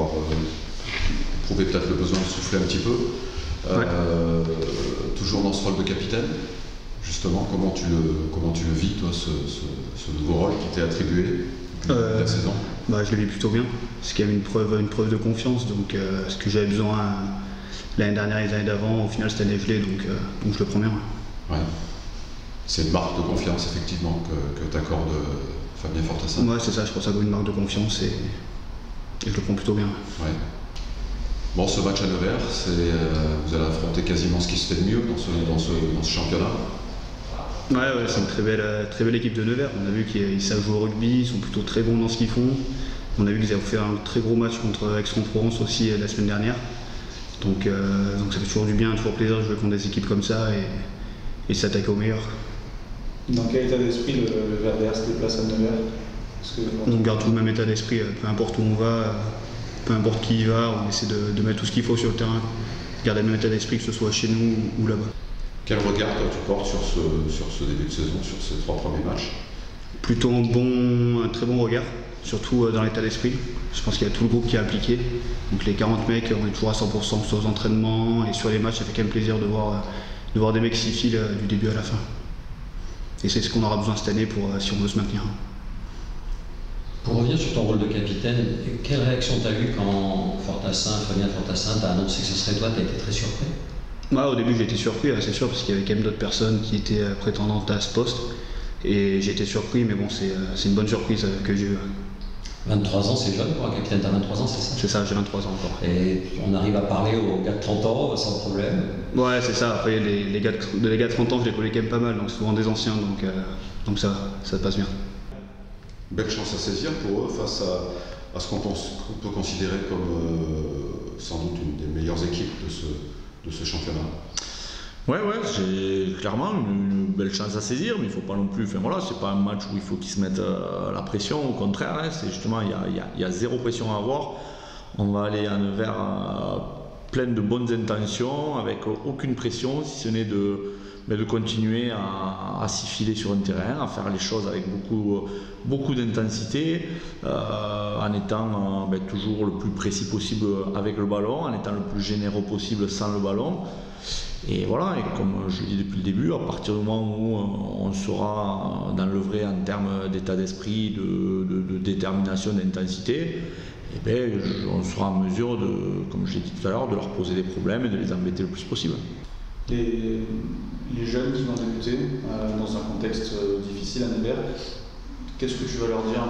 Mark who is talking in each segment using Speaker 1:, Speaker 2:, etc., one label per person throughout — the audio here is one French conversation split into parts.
Speaker 1: avoir éprouvé peut-être le besoin de souffler un petit peu. Toujours dans ce rôle de capitaine, justement, comment tu le vis, toi, ce nouveau rôle qui t'est attribué depuis la saison?
Speaker 2: Je le vis plutôt bien. C'est quand même une preuve de confiance. Donc, ce que j'avais besoin l'année dernière et les années d'avant, au final, cette année, je l'ai. Donc, je le prends bien.
Speaker 1: Ouais. C'est une marque de confiance, effectivement, que t'accorde Fabien Fortassin.
Speaker 2: Ouais, c'est ça. Je crois que ça vaut une marque de confiance et je le prends plutôt bien.
Speaker 1: Ouais. Bon, ce match à Nevers, vous allez affronter quasiment ce qui se fait de mieux dans ce championnat.
Speaker 2: Ouais, c'est une très belle équipe de Nevers. On a vu qu'ils savent jouer au rugby, ils sont plutôt très bons dans ce qu'ils font. On a vu qu'ils avaient fait un très gros match contre Aix-en-Provence aussi la semaine dernière. Donc ça fait toujours du bien, toujours plaisir de jouer contre des équipes comme ça et s'attaquer au meilleur.
Speaker 3: Dans quel état d'esprit le Verder se déplace à Nevers?
Speaker 2: On garde tout le même état d'esprit, peu importe où on va, peu importe qui y va, on essaie de mettre tout ce qu'il faut sur le terrain. Garder le même état d'esprit que ce soit chez nous ou là-bas.
Speaker 1: Quel regard toi, tu portes sur ce début de saison, sur ces 3 premiers matchs?
Speaker 2: Plutôt un très bon regard, surtout dans l'état d'esprit. Je pense qu'il y a tout le groupe qui est impliqué. Donc les 40 mecs, on est toujours à 100% sur les entraînements et sur les matchs, ça fait quand même plaisir de voir des mecs s'y filent du début à la fin. Et c'est ce qu'on aura besoin cette année si on veut se maintenir.
Speaker 4: Pour revenir sur ton rôle de capitaine, quelle réaction tu as eue quand Fabien Fortassin t'a annoncé que ce serait toi? Tu as été très surpris?
Speaker 2: Au début j'ai été surpris, c'est sûr, parce qu'il y avait quand même d'autres personnes qui étaient prétendantes à ce poste. Et j'ai été surpris, mais bon, c'est une bonne surprise que j'ai eue.
Speaker 4: 23 ans, c'est jeune pour un capitaine, t'as 23 ans, c'est ça?
Speaker 2: C'est ça, j'ai 23 ans encore.
Speaker 4: Et on arrive à parler aux gars de 30 ans sans problème?
Speaker 2: Ouais, c'est ça. Après, les gars de 30 ans, je les connais quand même pas mal, donc souvent des anciens, donc ça passe bien.
Speaker 1: Belle chance à saisir pour eux face à ce qu'on peut considérer comme sans doute une des meilleures équipes de ce championnat.
Speaker 5: Ouais, j'ai clairement une belle chance à saisir, mais il ne faut pas non plus. Enfin voilà, c'est pas un match où il faut qu'ils se mettent la pression, au contraire, c'est justement, il y a zéro pression à avoir. On va aller à Nevers plein de bonnes intentions, avec aucune pression, si ce n'est de continuer à s'y filer sur un terrain, à faire les choses avec beaucoup d'intensité, en étant toujours le plus précis possible avec le ballon, en étant le plus généreux possible sans le ballon. Et voilà, et comme je le dis depuis le début, à partir du moment où on sera dans le vrai en termes d'état d'esprit, de détermination, d'intensité, on sera en mesure, comme je l'ai dit tout à l'heure, de leur poser des problèmes et de les embêter le plus possible.
Speaker 3: Les jeunes qui vont débuter dans un contexte difficile à Nevers, qu'est-ce que tu vas leur dire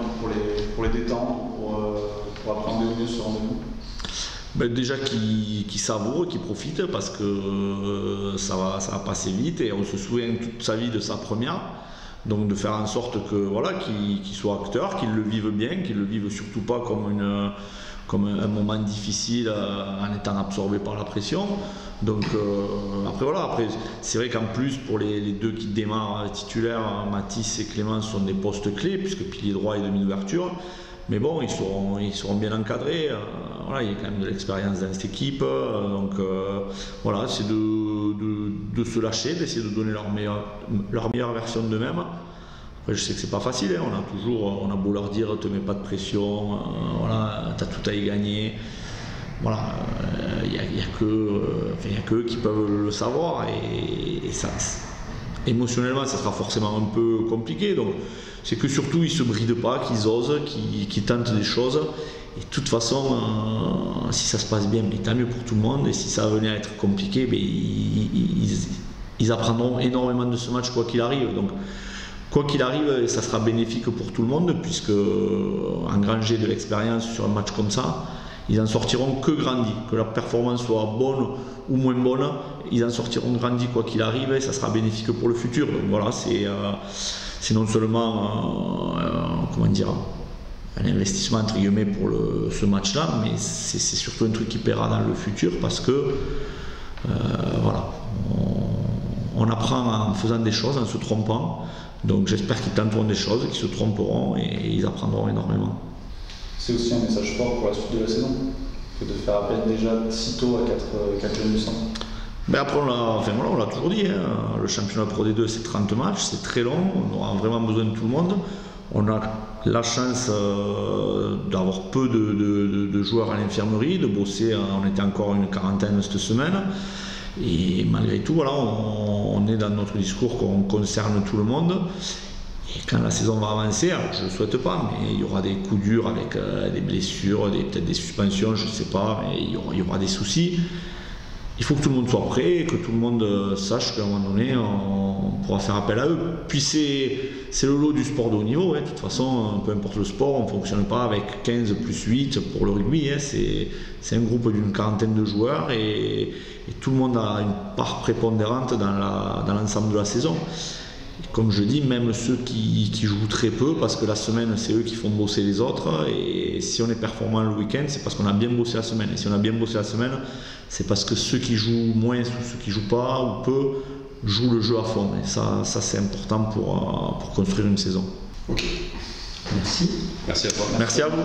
Speaker 3: pour les détendre, pour apprendre au mieux ce rendez-vous?
Speaker 5: Déjà qu'ils savourent, qu'ils profitent, parce que ça va passer vite et on se souvient toute sa vie de sa première. Donc de faire en sorte qu'ils soient acteurs, qu'ils le vivent bien, qu'ils le vivent surtout pas comme un moment difficile en étant absorbé par la pression. Donc après c'est vrai qu'en plus pour les deux qui démarrent titulaires, Mathis et Clément sont des postes clés puisque pilier droit et demi d'ouverture. Mais bon, ils seront bien encadrés. Il y a quand même de l'expérience dans cette équipe. C'est de se lâcher, d'essayer de donner leur meilleure version d'eux-mêmes. Après, je sais que c'est pas facile. On a beau leur dire, te mets pas de pression, t'as tout à y gagner. Il n'y a qu'eux qui peuvent le savoir. Et ça, émotionnellement, ça sera forcément un peu compliqué. Donc, c'est que surtout ils ne se brident pas, qu'ils osent, qu'ils tentent des choses. Et de toute façon, si ça se passe bien, tant mieux pour tout le monde. Et si ça venait à être compliqué, ils apprendront énormément de ce match quoi qu'il arrive. Donc, quoi qu'il arrive, ça sera bénéfique pour tout le monde, puisque engranger de l'expérience sur un match comme ça, ils en sortiront que grandis. Que leur performance soit bonne ou moins bonne, ils en sortiront grandis quoi qu'il arrive, et ça sera bénéfique pour le futur. Donc c'est non seulement un investissement entre guillemets pour ce match-là, mais c'est surtout un truc qui paiera dans le futur parce que on apprend en faisant des choses, en se trompant. Donc j'espère qu'ils tenteront des choses, qu'ils se tromperont et ils apprendront énormément.
Speaker 3: C'est aussi un message fort pour la suite de la saison que de faire appel déjà si tôt à 4 jeunes du centre.
Speaker 5: Après, on l'a toujours dit, le championnat Pro D2 c'est 30 matchs, c'est très long, on aura vraiment besoin de tout le monde. On a la chance d'avoir peu de joueurs à l'infirmerie, de bosser, on était encore une quarantaine cette semaine. Et malgré tout, voilà, on est dans notre discours qu'on concerne tout le monde. Et quand la saison va avancer, alors je ne le souhaite pas, mais il y aura des coups durs avec des blessures, peut-être des suspensions, je ne sais pas, mais il y aura des soucis. Il faut que tout le monde soit prêt et que tout le monde sache qu'à un moment donné, on pourra faire appel à eux. Puis c'est le lot du sport de haut niveau. De toute façon, peu importe le sport, on ne fonctionne pas avec 15 plus 8 pour le rugby. C'est un groupe d'une quarantaine de joueurs et tout le monde a une part prépondérante dans l'ensemble de la saison. Comme je dis, même ceux qui jouent très peu, parce que la semaine, c'est eux qui font bosser les autres. Et si on est performant le week-end, c'est parce qu'on a bien bossé la semaine. Et si on a bien bossé la semaine, c'est parce que ceux qui jouent moins ou ceux qui jouent pas ou peu jouent le jeu à fond. Et ça c'est important pour construire une saison.
Speaker 1: Ok.
Speaker 4: Merci.
Speaker 1: Merci à toi.
Speaker 5: Merci à vous.